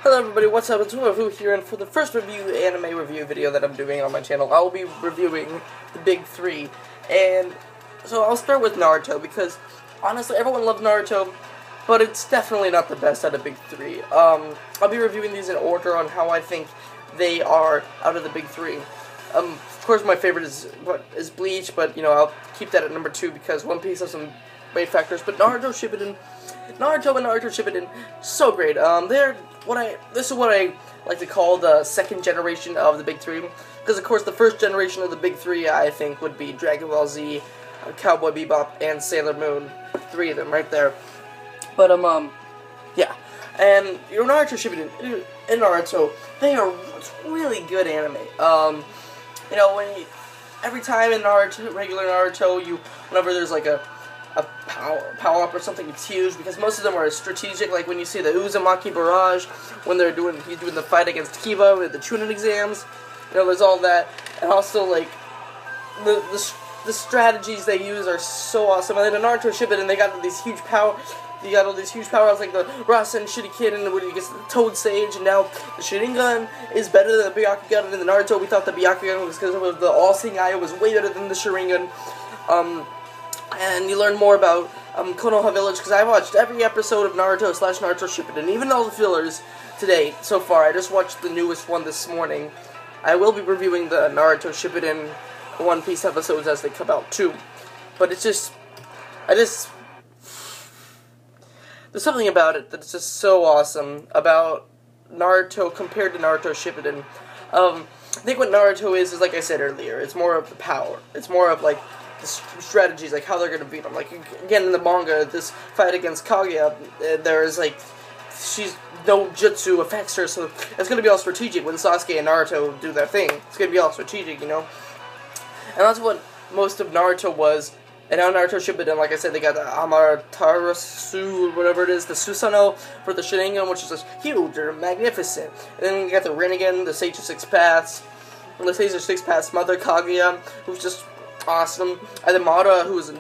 Hello everybody, what's up? It's Who here, and for the first anime review video that I'm doing on my channel, I will be reviewing the big three. And so I'll start with Naruto, because honestly, everyone loves Naruto, but it's definitely not the best out of big three. I'll be reviewing these in order on how I think they are out of the big three. Of course, my favorite is Bleach, but you know, I'll keep that at number 2 because One Piece has some great factors. But Naruto and Naruto Shippuden, so great. This is what I like to call the second generation of the big three, because of course the first generation of the big three I think would be Dragon Ball Z, Cowboy Bebop, and Sailor Moon. 3 of them right there. But yeah, and you know, Naruto Shippuden and Naruto, they are really good anime. You know, every time in Naruto, regular Naruto, whenever there's like a power up or something, it's huge, because most of them are strategic. Like when you see the Uzumaki Barrage, when he's doing the fight against Kiba with the Chunin exams, you know, there's all that, and also like the strategies they use are so awesome. And then in Naruto Shippuden, they got these huge power. You got all these huge powers like the Rasen Shuriken, and when you get the Toad Sage, and now the Sharingan is better than the Byakugan. And in the Naruto, we thought the Byakugan was because of the All-Seeing Eye was way better than the Sharingan. And you learn more about Konoha Village, because I watched every episode of Naruto / Naruto Shippuden, even all the fillers today so far. I just watched the newest one this morning. I will be reviewing the Naruto Shippuden One Piece episodes as they come out too. But it's just, there's something about it that's just so awesome about Naruto compared to Naruto Shippuden. I think what Naruto is like I said earlier, it's more of the power. It's more of like the strategies, like how they're going to beat them. Like, again, in the manga, this fight against Kaguya, there's like, no jutsu affects her, so it's going to be all strategic. When Sasuke and Naruto do their thing, it's going to be all strategic, you know? And that's what most of Naruto was. And now Naruto Shippuden, like I said, they got the Amaterasu, whatever it is, the Susanoo for the Sharingan, which is just huge or magnificent. And then you got the Rinnegan, the Sage of Six Paths, and the Sage of Six Paths Mother Kaguya, who's just awesome. And then Madara, who is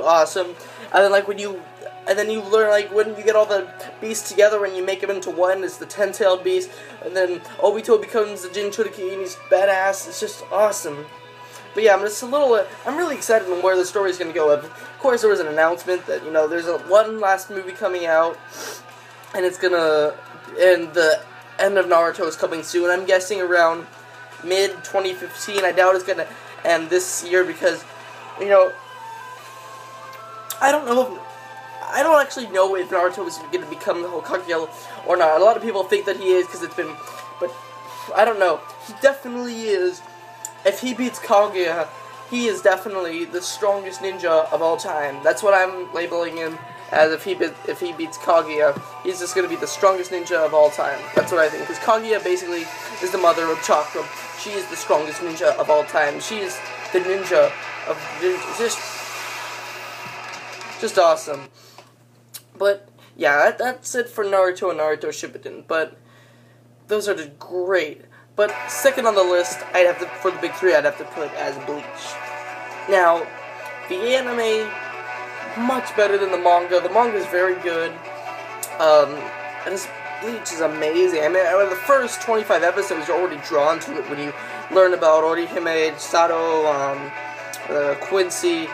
awesome. And then you learn, like, when you get all the beasts together and you make them into one, it's the 10-tailed beast. And then Obito becomes the Jinchuriki, and he's badass. It's just awesome. But yeah, I'm really excited on where the story is going to go. Of course, there was an announcement that, you know, there's one last movie coming out, and the end of Naruto is coming soon. I'm guessing around mid-2015. I doubt it's going to end this year, because, you know, I don't actually know if Naruto is going to become the Hokage or not. A lot of people think that he is, because but I don't know. He definitely is. If he beats Kaguya, he is definitely the strongest ninja of all time. That's what I'm labeling him as. If he beats Kaguya, he's just going to be the strongest ninja of all time. That's what I think. Because Kaguya basically is the mother of chakra. She is the strongest ninja of all time. She is the ninja of just awesome. But yeah, that's it for Naruto and Naruto Shippuden. But those are just great. But second on the list, for the big three, I'd have to put as Bleach. Now, the anime, much better than the manga. The manga is very good. And Bleach is amazing. I mean, the first 25 episodes, you're already drawn to it when you learn about Orihime, Sato, Quincy,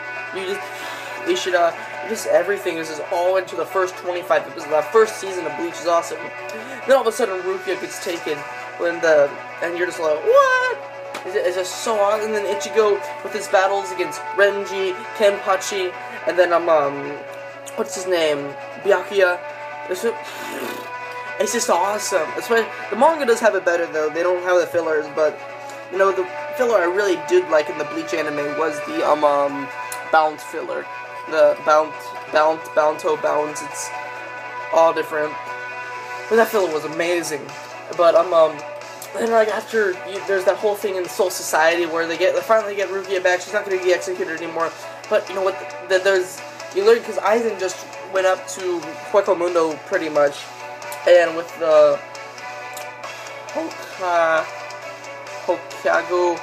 Ishida. Just everything is just all into the first 25 episodes. That first season of Bleach is awesome. Then all of a sudden, Rukia gets taken. And you're just like, what? It's just so awesome. And then Ichigo with his battles against Renji, Kenpachi, and then what's his name? Byakuya. It's just awesome. The manga does have it better though. They don't have the fillers, but you know, the filler I really did like in the Bleach anime was the bounce filler. The bounce. It's all different. But that filler was amazing. But and like after there's that whole thing in Soul Society where they finally get Rukia back. She's not going to be executed anymore. But you know what? You learn, because Aizen just went up to Hueco Mundo pretty much, and with the Hokage,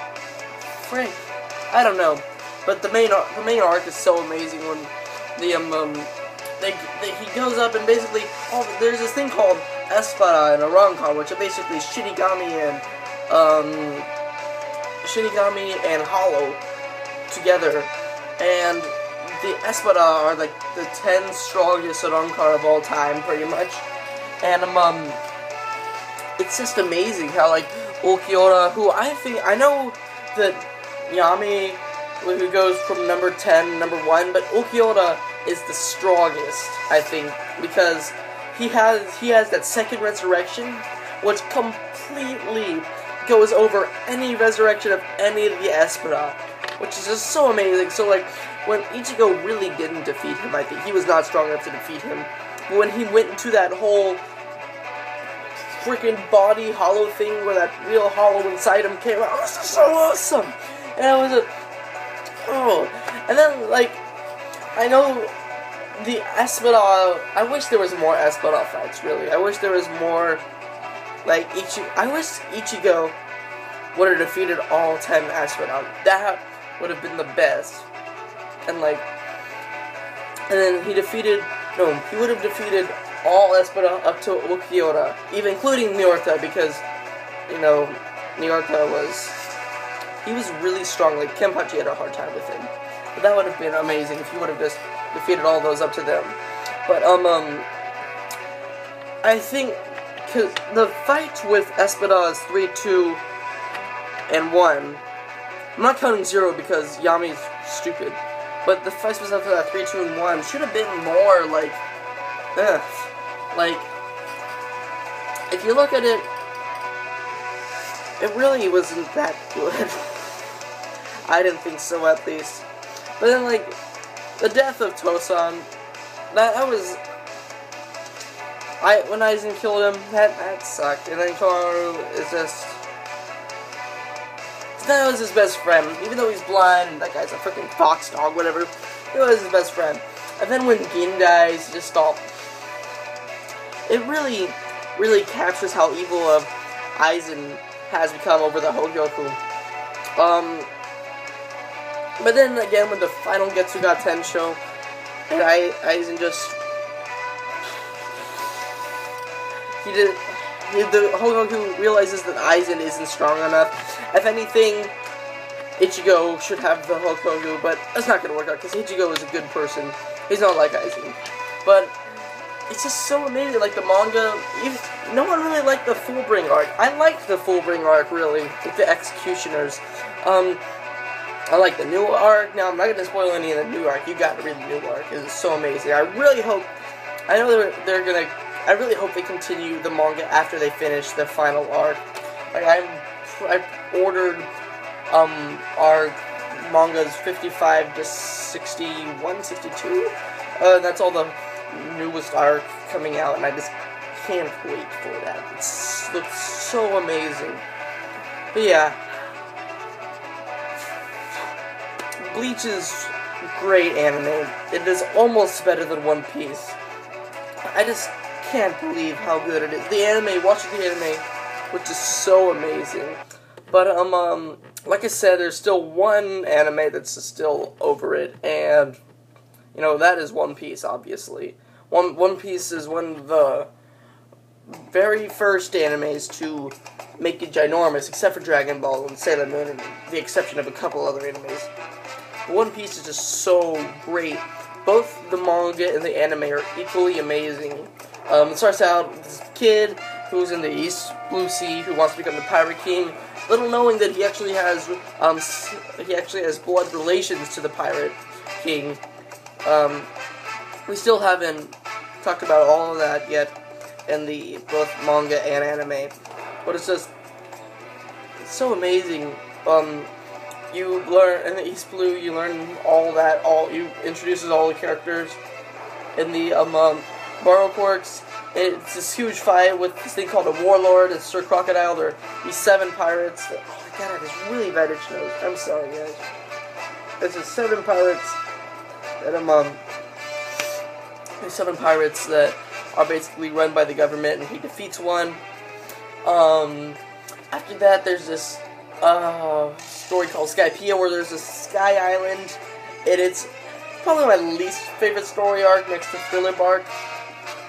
Frank, I don't know. But the main arc is so amazing when he goes up and basically there's this thing called Espada and Arrancar, which are basically Shinigami and Hollow together, and the Espada are like the 10 strongest Arrancar of all time, pretty much. And it's just amazing how like Ulquiorra, who I know that Yami, who goes from number 10, number 1, but Ulquiorra is the strongest, I think, because he has that second resurrection, which completely goes over any resurrection of any of the Espada, which is just so amazing. So like, when Ichigo really didn't defeat him, I think he was not strong enough to defeat him, but when he went into that whole freaking body hollow thing where that real hollow inside him came out, it was just so awesome. And I was and then like, I know the Espada, I wish there was more Espada fights, really. I wish there was more, like, I wish Ichigo would have defeated all 10 Espada. That would have been the best. And like, and then he would have defeated all Espada up to Ulquiorra, even including Niorta, because, you know, Niorta he was really strong. Like, Kenpachi had a hard time with him. But that would have been amazing if he would have just defeated all those up to them. But, I think, cause the fight with Espada is 3, 2, and 1. I'm not counting 0 because Yami's stupid. But the fight was up to that 3, 2, and 1 should have been more, like, like, if you look at it, it really wasn't that good. I didn't think so, at least. But then, like, the death of Tosan, that was, when Aizen killed him, that sucked. And then Kaoru is just, that was his best friend, even though he's blind, and that guy's a freaking fox dog, whatever, he was his best friend. And then when Gin dies, just all, it really, really captures how evil Aizen has become over the Hogyoku. But then again, when the final Getsuga Tensho, and Aizen just, the Hogyoku realizes that Aizen isn't strong enough. If anything, Ichigo should have the Hogyoku, but that's not going to work out, because Ichigo is a good person. He's not like Aizen. But it's just so amazing, like the manga, no one really liked the Fullbring arc. I liked the Fullbring arc, really, with the Executioners. I like the new arc. Now, I'm not going to spoil any of the new arc. You got to read the new arc. It's so amazing. I really hope, I know they're going to, I really hope they continue the manga after they finish the final arc. Like, I ordered, our mangas 55 to 61, 62. That's all the newest arc coming out, and I just can't wait for that. It looks so amazing. But yeah, Bleach is great anime. It is almost better than One Piece. I just can't believe how good it is. The anime, watching the anime, which is so amazing. But like I said, there's still one anime that's still over it, and you know, that is One Piece, obviously. One Piece is one of the very first animes to make it ginormous, except for Dragon Ball and Sailor Moon, and the exception of a couple other animes. One Piece is just so great. Both the manga and the anime are equally amazing. It starts out with this kid who's in the East Blue Sea who wants to become the Pirate King, little knowing that he actually has blood relations to the Pirate King. We still haven't talked about all of that yet in the both manga and anime, but it's just so amazing. You learn in the East Blue, you learn all that. You introduces all the characters in the Borrow Quirks. It's this huge fight with this thing called a Warlord. It's Sir Crocodile. There are these 7 pirates. Oh my god, I have this really bad itch nose. I'm sorry, guys. There's just 7 pirates that there's 7 pirates that are basically run by the government, and he defeats one. After that, there's this story called Skypiea, where there's a sky island, and it's probably my least favorite story arc next to Thriller Bark.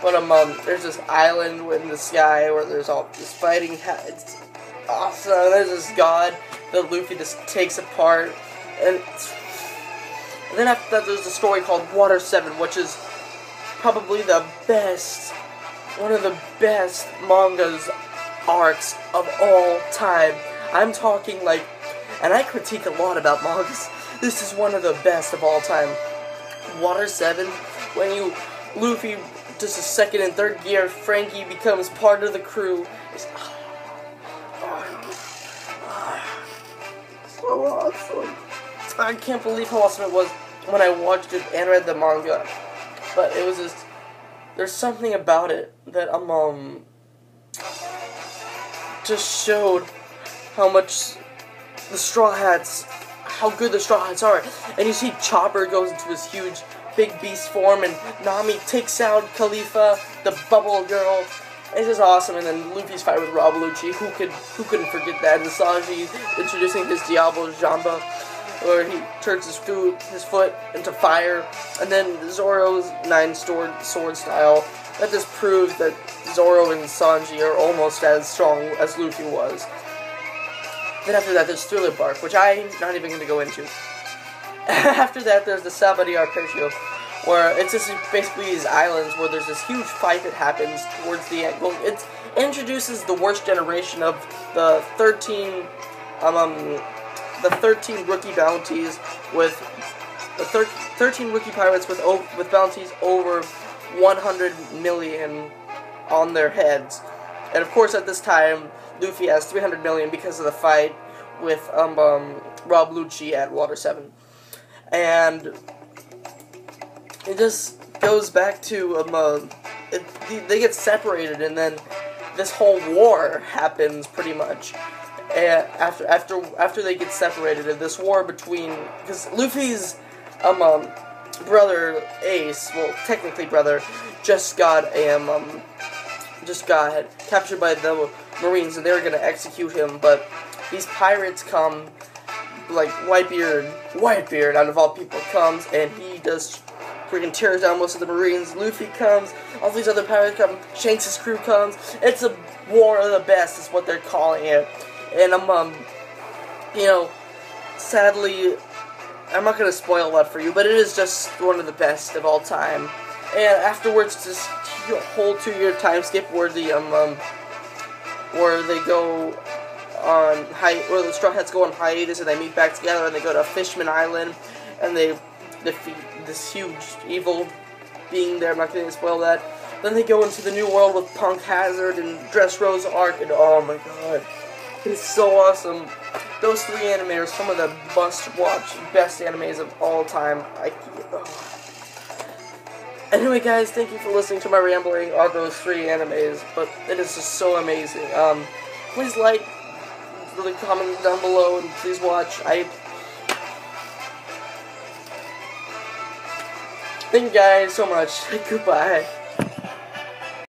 But there's this island in the sky where there's all this fighting. It's awesome. There's this god that Luffy just takes apart, and then after that, there's a story called Water 7, which is probably the best, one of the best mangas arcs of all time. I'm talking like, and I critique a lot about mangas. This is one of the best of all time. Water 7, when Luffy does the second and third gear, Frankie becomes part of the crew. It's so awesome. I can't believe how awesome it was when I watched it and read the manga. But it was just, there's something about it that just showed how much the Straw Hats, how good the Straw Hats are. And you see Chopper goes into this huge big beast form, and Nami takes out Khalifa, the bubble girl. It's just awesome. And then Luffy's fight with Rob Lucci, who couldn't forget that? And Sanji introducing his Diablo Jamba, where he turns his foot into fire, and then Zoro's 9-sword style. That just proves that Zoro and Sanji are almost as strong as Luffy was. Then after that, there's Thriller Bark, which I'm not even going to go into. After that, there's the Sabadi Arpeggio, where it's just basically these islands where there's this huge fight that happens towards the end. Well, it introduces the worst generation of the 13 rookie bounties with the 13 rookie pirates with bounties over 100 million on their heads. And of course, at this time, Luffy has 300 million because of the fight with Rob Lucci at Water 7. And it just goes back to they get separated, and then this whole war happens pretty much. And after they get separated, and this war between, because Luffy's brother Ace, well, technically brother, just got captured by the Marines, and they were gonna execute him. But these pirates come, like Whitebeard out of all people comes, and he just freaking tears down most of the Marines. Luffy comes, all these other pirates come, Shanks' crew comes. It's a war of the best, is what they're calling it. And sadly, I'm not gonna spoil a lot for you, but it is just one of the best of all time. And afterwards, this whole 2-year time skip where where they go on where the Straw Hats go on hiatus, and they meet back together, and they go to Fishman Island, and they defeat this huge evil being there. I'm not going to spoil that. Then they go into the new world with Punk Hazard and Dressrosa arc, and oh my god, it's so awesome. Those 3 anime are some of the must-watch, best animes of all time. Anyway, guys, thank you for listening to my rambling on those 3 animes, but it is just so amazing. Please like, really comment down below, and please watch. Thank you guys so much. Goodbye.